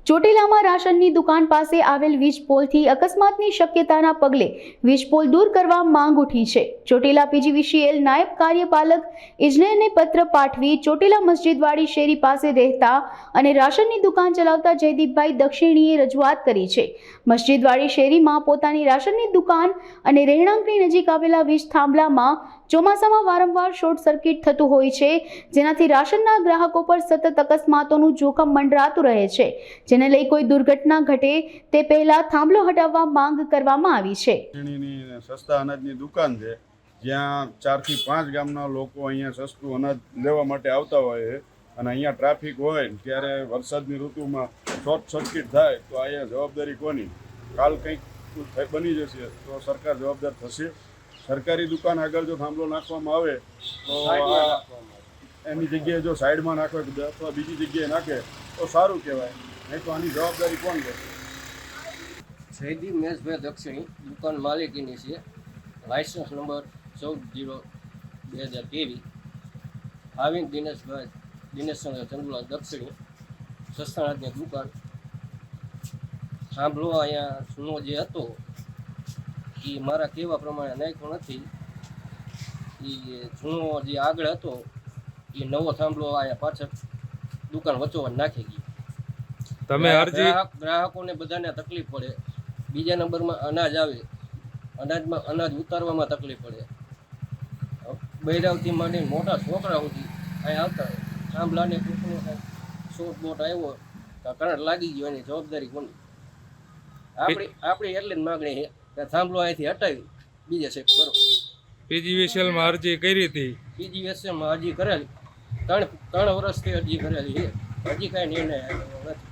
ચોટીલામાં રાશનની દુકાન પાસે આવેલ વીજ પોલથી અકસ્માતની શક્યતાના પગલે વીજ પોલ દૂર કરવા માંગ ઉઠી છે। ચોટીલા પીજીવીસીએલ નાયબ કાર્યપાલક ઇજનેરને પત્ર પાઠવી ચોટીલા મસ્જિદવાડી શેરી પાસે રહેતા અને રાશનની દુકાન ચલાવતા જયદીપભાઈ દક્ષિણીએ રજૂઆત કરી છે। મસ્જિદવાડી શેરીમાં પોતાની રાશનની દુકાન અને રહેણાંકની નજીક આવેલા વીજ થાંભલામાં ચોમાસામાં વારંવાર શોર્ટ સર્કિટ થતું હોય છે, જેનાથી રાશનના ગ્રાહકો પર સતત અકસ્માતોનું જોખમ મંડરાતું રહે છે, જેને લઈ કોઈ દુર્ઘટના ઘટે તે પહેલા થાંભલો હટાવવા માંગ કરવામાં આવી છે। સસ્તા અનાજની દુકાન છે, જ્યાં 4 થી 5 ગામના લોકો અહીંયા સસ્તું અનાજ લેવા માટે આવતા હોય છે અને અહીંયા ટ્રાફિક હોય ત્યારે વરસાદની ઋતુમાં શોર્ટ સર્કિટ થાય તો અહીંયા જવાબદારી કોની? કાલ કંઈક બની જશે તો સરકાર જવાબદાર થશે। સરકારી દુકાન આગળ જો થાંભલો નાખવામાં આવે તો એની જગ્યાએ જો સાઈડમાં નાખે અથવા બીજી જગ્યાએ નાખે તો સારું કહેવાય, નહીં તો આની જવાબદારી કોણ લેશે? જયદીપ મેશભાઈ દક્ષિણી દુકાન માલિકીની છે। Licence number 14/0/2023। ભાવિન દિનેશચંદ્ર ચંદુલાલ દક્ષિણી સસ્તાનાજની દુકાન। થાંભલો અહીંયા જૂનો જે હતો એ મારા કહેવા પ્રમાણે નાખ્યો નથી, એ જૂનો જે આગળ હતો એ નવો થાંભલો અહીંયા પાછળ દુકાન વચ્ચોવચ નાખી ગઈ। તમે અરજી ગ્રાહકોને બધાને તકલીફ પડે। બીજા નંબરમાં અનાજ આવે, અનાજ ઉતારવામાં તકલીફ પડે। બૈરાવથી માંડીને મોટા છોકરા સુધી અહીંયા આવતા થાંભલાને ટૂંકનો થાય શોર્ટ બોટ આવ્યો તો કરંટ લાગી ગયો, એની જવાબદારી કોની? આપણી એટલે જ માગણી છે કે થાંભલો અહીંથી હટાવી બીજે શેક કરો। પીજીવીસીએલમાં અરજી કરી હતી, પીજીવીસીએલમાં અરજી કરેલી 3 વર્ષથી અરજી કરેલી છે, હજી કાંઈ નિર્ણય આવ્યો નથી।